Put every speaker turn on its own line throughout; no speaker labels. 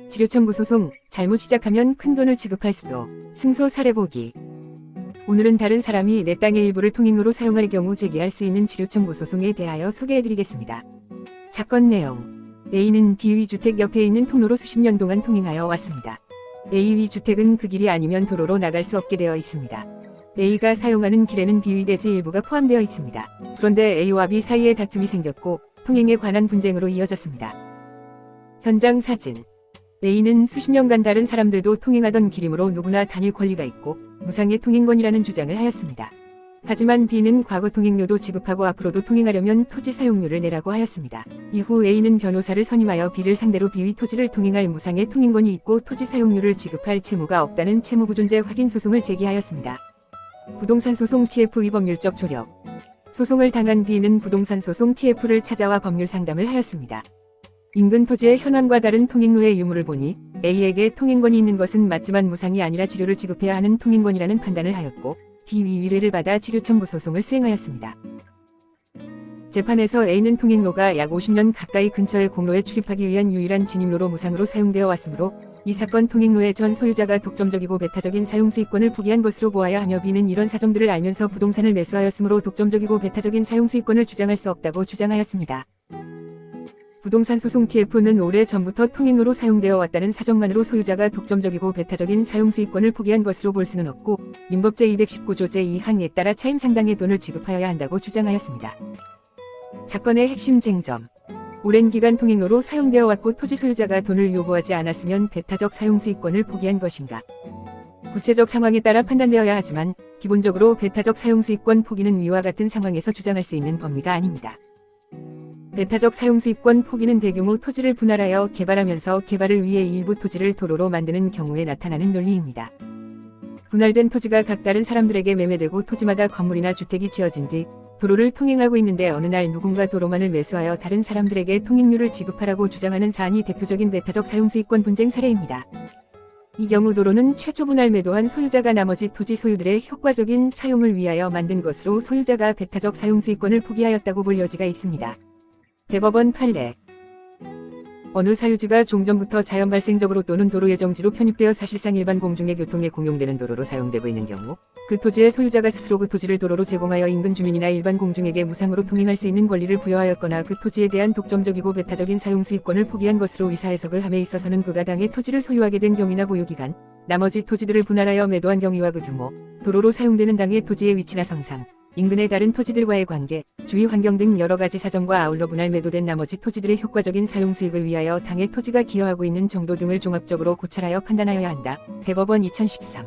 지료 청구 소송, 잘못 시작하면 큰돈을 지급할 수도. 승소 사례 보기. 오늘은 다른 사람이 내 땅의 일부를 통행로로 사용할 경우 제기할 수 있는 지료 청구 소송에 대하여 소개해드리겠습니다. 사건 내용. A는 B의 주택 옆에 있는 통로로 수십 년 동안 통행하여 왔습니다. A의 주택은 그 길이 아니면 도로로 나갈 수 없게 되어 있습니다. A가 사용하는 길에는 B의 대지 일부가 포함되어 있습니다. 그런데 A와 B 사이에 다툼이 생겼고 통행에 관한 분쟁으로 이어졌습니다. 현장 사진. A는 수십 년간 다른 사람들도 통행하던 길이므로 누구나 다닐 권리가 있고 무상의 통행권이라는 주장을 하였습니다. 하지만 B는 과거 통행료도 지급하고 앞으로도 통행하려면 토지 사용료를 내라고 하였습니다. 이후 A는 변호사를 선임하여 B를 상대로 B의 토지를 통행할 무상의 통행권이 있고 토지 사용료를 지급할 채무가 없다는 채무부존재 확인 소송을 제기하였습니다. 부동산 소송 TF의 법률적 조력. 소송을 당한 B는 부동산 소송 TF를 찾아와 법률 상담을 하였습니다. 인근 토지의 현황과 다른 통행로의 유무를 보니 A에게 통행권이 있는 것은 맞지만 무상이 아니라 지료를 지급해야 하는 통행권이라는 판단을 하였고 B의 의뢰를 받아 지료 청구 소송을 수행하였습니다. 재판에서 A는 통행로가 약 50년 가까이 근처의 공로에 출입하기 위한 유일한 진입로로 무상으로 사용되어 왔으므로 이 사건 통행로의 전 소유자가 독점적이고 배타적인 사용수익권을 포기한 것으로 보아야 하며 B는 이런 사정들을 알면서 부동산을 매수하였으므로 독점적이고 배타적인 사용수익권을 주장할 수 없다고 주장하였습니다. 부동산 소송 TF는 오래 전부터 통행로로 사용되어 왔다는 사정만으로 소유자가 독점적이고 배타적인 사용수익권을 포기한 것으로 볼 수는 없고 민법 제219조 제2항에 따라 차임 상당의 돈을 지급하여야 한다고 주장하였습니다. 사건의 핵심 쟁점. 오랜 기간 통행로로 사용되어 왔고 토지 소유자가 돈을 요구하지 않았으면 배타적 사용수익권을 포기한 것인가. 구체적 상황에 따라 판단되어야 하지만 기본적으로 배타적 사용수익권 포기는 위와 같은 상황에서 주장할 수 있는 법리가 아닙니다. 배타적 사용수익권 포기는 대규모 토지를 분할하여 개발하면서 개발을 위해 일부 토지를 도로로 만드는 경우에 나타나는 논리입니다. 분할된 토지가 각 다른 사람들에게 매매되고 토지마다 건물이나 주택이 지어진 뒤 도로를 통행하고 있는데 어느 날 누군가 도로만을 매수하여 다른 사람들에게 통행료를 지급하라고 주장하는 사안이 대표적인 배타적 사용수익권 분쟁 사례입니다. 이 경우 도로는 최초 분할 매도한 소유자가 나머지 토지 소유들의 효과적인 사용을 위하여 만든 것으로 소유자가 배타적 사용수익권을 포기하였다고 볼 여지가 있습니다. 대법원 판례. 어느 사유지가 종전부터 자연 발생적으로 또는 도로 예정지로 편입되어 사실상 일반 공중의 교통에 공용되는 도로로 사용되고 있는 경우 그 토지의 소유자가 스스로 그 토지를 도로로 제공하여 인근 주민이나 일반 공중에게 무상으로 통행할 수 있는 권리를 부여하였거나 그 토지에 대한 독점적이고 배타적인 사용수익권을 포기한 것으로 의사해석을 함에 있어서는 그가 당의 토지를 소유하게 된 경위나 보유기간, 나머지 토지들을 분할하여 매도한 경위와 그 규모, 도로로 사용되는 당의 토지의 위치나 성상, 인근의 다른 토지들과의 관계, 주위 환경 등 여러 가지 사정과 아울러 분할 매도된 나머지 토지들의 효과적인 사용 수익을 위하여 당의 토지가 기여하고 있는 정도 등을 종합적으로 고찰하여 판단하여야 한다. 대법원 2013.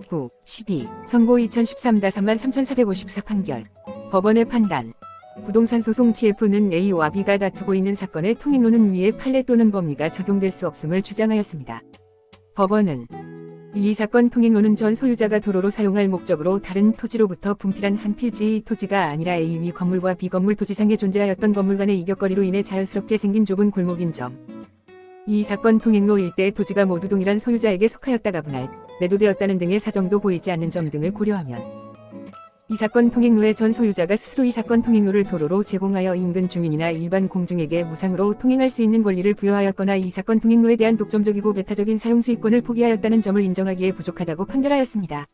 9, 12. 선고 2013-33,454 판결. 법원의 판단. 부동산 소송 TF는 A와 B가 다투고 있는 사건의 통행로는 위의 판례 또는 법리가 적용될 수 없음을 주장하였습니다. 법원은 이 사건 통행로는 전 소유자가 도로로 사용할 목적으로 다른 토지로부터 분필한 한 필지의 토지가 아니라 A 위 건물과 B 건물 토지상에 존재하였던 건물 간의 이격거리로 인해 자연스럽게 생긴 좁은 골목인 점. 이 사건 통행로 일대의 토지가 모두 동일한 소유자에게 속하였다가 분할, 매도되었다는 등의 사정도 보이지 않는 점 등을 고려하면 이 사건 통행로의 전 소유자가 스스로 이 사건 통행로를 도로로 제공하여 인근 주민이나 일반 공중에게 무상으로 통행할 수 있는 권리를 부여하였거나 이 사건 통행로에 대한 독점적이고 배타적인 사용수익권을 포기하였다는 점을 인정하기에 부족하다고 판결하였습니다.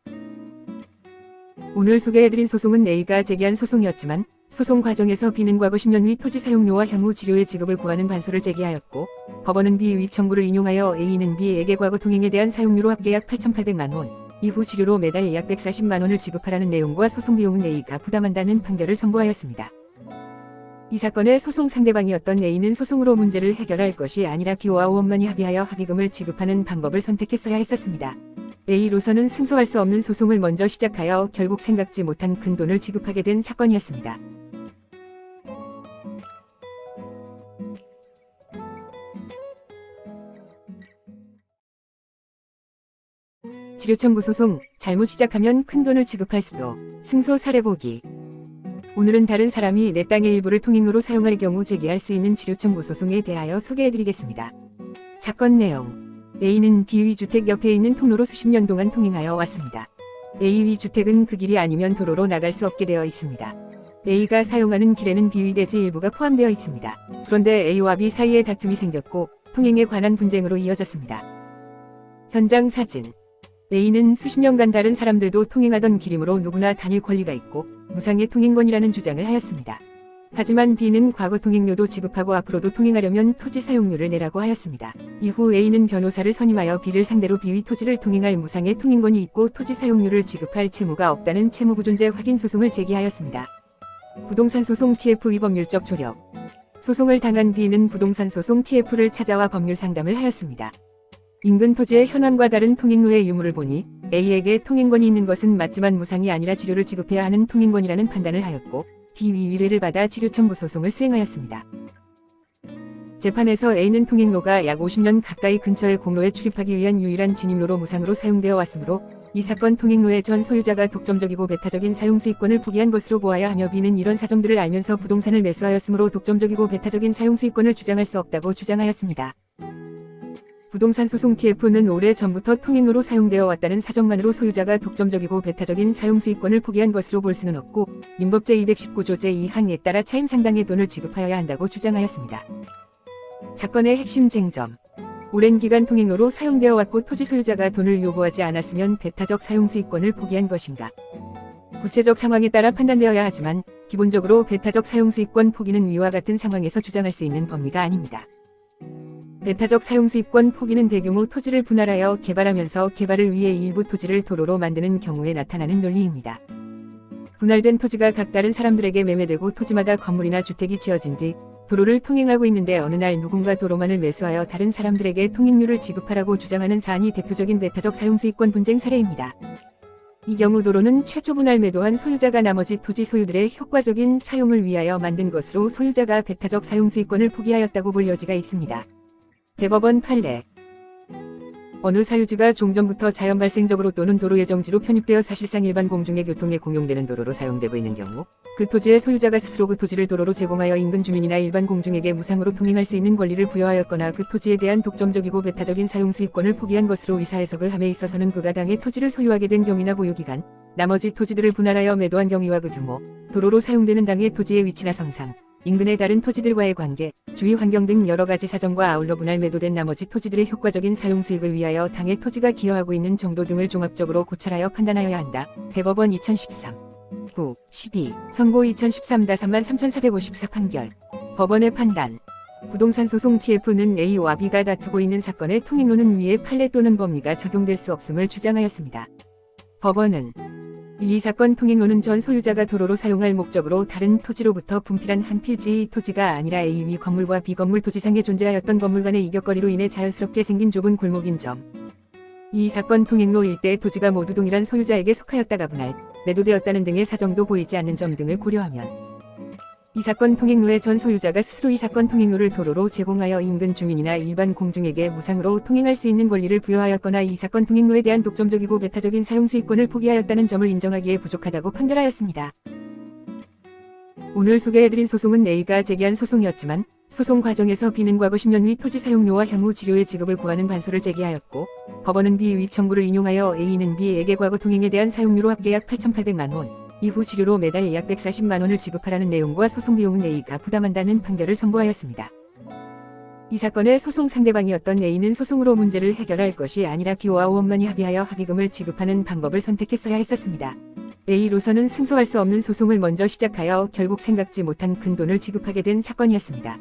오늘 소개해드린 소송은 A가 제기한 소송이었지만 소송 과정에서 B는 과거 10년 위 토지 사용료와 향후 지료의 지급을 구하는 반소를 제기하였고 법원은 B 위 청구를 인용하여 A는 B에게 과거 통행에 대한 사용료로 합계 약 8,800만 원, 이후 지료로 매달 약 140만 원을 지급하라는 내용과 소송 비용은 A가 부담한다는 판결을 선고하였습니다. 이 사건의 소송 상대방이었던 A는 소송으로 문제를 해결할 것이 아니라 B와 5원만이 합의하여 합의금을 지급하는 방법을 선택했어야 했었습니다. A로서는 승소할 수 없는 소송을 먼저 시작하여 결국 생각지 못한 큰 돈을 지급하게 된 사건이었습니다. 지료 청구 소송, 잘못 시작하면 큰 돈을 지급할 수도. 승소 사례 보기. 오늘은 다른 사람이 내 땅의 일부를 통행로로 사용할 경우 제기할 수 있는 지료 청구 소송에 대하여 소개해드리겠습니다. 사건 내용. A는 B의 주택 옆에 있는 통로로 수십 년 동안 통행하여 왔습니다. A의 주택은 그 길이 아니면 도로로 나갈 수 없게 되어 있습니다. A가 사용하는 길에는 B의 대지 일부가 포함되어 있습니다. 그런데 A와 B 사이에 다툼이 생겼고 통행에 관한 분쟁으로 이어졌습니다. 현장 사진. A는 수십 년간 다른 사람들도 통행하던 길이므로 누구나 다닐 권리가 있고 무상의 통행권이라는 주장을 하였습니다. 하지만 B는 과거 통행료도 지급하고 앞으로도 통행하려면 토지 사용료를 내라고 하였습니다. 이후 A는 변호사를 선임하여 B를 상대로 B의 토지를 통행할 무상의 통행권이 있고 토지 사용료를 지급할 채무가 없다는 채무부존재 확인 소송을 제기하였습니다. 부동산 소송 TF의 법률적 조력. 소송을 당한 B는 부동산 소송 TF를 찾아와 법률 상담을 하였습니다. 인근 토지의 현황과 다른 통행로의 유무를 보니 A에게 통행권이 있는 것은 맞지만 무상이 아니라 치료를 지급해야 하는 통행권이라는 판단을 하였고 B의 의뢰를 받아 치료 청구 소송을 수행하였습니다. 재판에서 A는 통행로가 약 50년 가까이 근처의 공로에 출입하기 위한 유일한 진입로로 무상으로 사용되어 왔으므로 이 사건 통행로의 전 소유자가 독점적이고 배타적인 사용수익권을 포기한 것으로 보아야 하며 B는 이런 사정들을 알면서 부동산을 매수하였으므로 독점적이고 배타적인 사용수익권을 주장할 수 없다고 주장하였습니다. 부동산 소송 TF는 오래 전부터 통행로로 사용되어 왔다는 사정만으로 소유자가 독점적이고 배타적인 사용수익권을 포기한 것으로 볼 수는 없고 민법 제219조 제2항에 따라 차임 상당의 돈을 지급하여야 한다고 주장하였습니다. 사건의 핵심 쟁점. 오랜 기간 통행로로 사용되어 왔고 토지 소유자가 돈을 요구하지 않았으면 배타적 사용수익권을 포기한 것인가. 구체적 상황에 따라 판단되어야 하지만 기본적으로 배타적 사용수익권 포기는 위와 같은 상황에서 주장할 수 있는 법리가 아닙니다. 배타적 사용수익권 포기는 대규모 토지를 분할하여 개발하면서 개발을 위해 일부 토지를 도로로 만드는 경우에 나타나는 논리입니다. 분할된 토지가 각 다른 사람들에게 매매되고 토지마다 건물이나 주택이 지어진 뒤 도로를 통행하고 있는데 어느 날 누군가 도로만을 매수하여 다른 사람들에게 통행료를 지급하라고 주장하는 사안이 대표적인 배타적 사용수익권 분쟁 사례입니다. 이 경우 도로는 최초 분할 매도한 소유자가 나머지 토지 소유들의 효과적인 사용을 위하여 만든 것으로 소유자가 배타적 사용수익권을 포기하였다고 볼 여지가 있습니다. 대법원 판례. 어느 사유지가 종전부터 자연 발생적으로 또는 도로 예정지로 편입되어 사실상 일반 공중의 교통에 공용되는 도로로 사용되고 있는 경우 그 토지의 소유자가 스스로 그 토지를 도로로 제공하여 인근 주민이나 일반 공중에게 무상으로 통행할 수 있는 권리를 부여하였거나 그 토지에 대한 독점적이고 배타적인 사용수익권을 포기한 것으로 의사해석을 함에 있어서는 그가 당의 토지를 소유하게 된 경위나 보유기간, 나머지 토지들을 분할하여 매도한 경위와 그 규모, 도로로 사용되는 당의 토지의 위치나 성상, 인근의 다른 토지들과의 관계, 주위 환경 등 여러 가지 사정과 아울러 분할 매도된 나머지 토지들의 효과적인 사용 수익을 위하여 당의 토지가 기여하고 있는 정도 등을 종합적으로 고찰하여 판단하여야 한다. 대법원 2013. 9, 12. 선고 2013-33,454 판결. 법원의 판단. 부동산 소송 TF는 A와 B가 다투고 있는 사건의 통행로는 위의 판례 또는 법리가 적용될 수 없음을 주장하였습니다. 법원은 이 사건 통행로는 전 소유자가 도로로 사용할 목적으로 다른 토지로부터 분필한 한 필지의 토지가 아니라 A 위 건물과 B 건물 토지상에 존재하였던 건물 간의 이격거리로 인해 자연스럽게 생긴 좁은 골목인 점. 이 사건 통행로 일대의 토지가 모두 동일한 소유자에게 속하였다가 분할, 매도되었다는 등의 사정도 보이지 않는 점 등을 고려하면 이 사건 통행로의 전 소유자가 스스로 이 사건 통행로를 도로로 제공하여 인근 주민이나 일반 공중에게 무상으로 통행할 수 있는 권리를 부여하였거나 이 사건 통행로에 대한 독점적이고 배타적인 사용수익권을 포기하였다는 점을 인정하기에 부족하다고 판결하였습니다. 오늘 소개해드린 소송은 A가 제기한 소송이었지만 소송 과정에서 B는 과거 10년 위 토지 사용료와 향후 치료의 지급을 구하는 반소를 제기하였고 법원은 B 위 청구를 인용하여 A는 B에게 과거 통행에 대한 사용료로 합계 약 8,800만 원, 이후 치료로 매달 약 140만 원을 지급하라는 내용과 소송 비용은 A가 부담한다는 판결을 선고하였습니다. 이 사건의 소송 상대방이었던 A는 소송으로 문제를 해결할 것이 아니라 B와 원만히 합의하여 합의금을 지급하는 방법을 선택했어야 했었습니다. A로서는 승소할 수 없는 소송을 먼저 시작하여 결국 생각지 못한 큰 돈을 지급하게 된 사건이었습니다.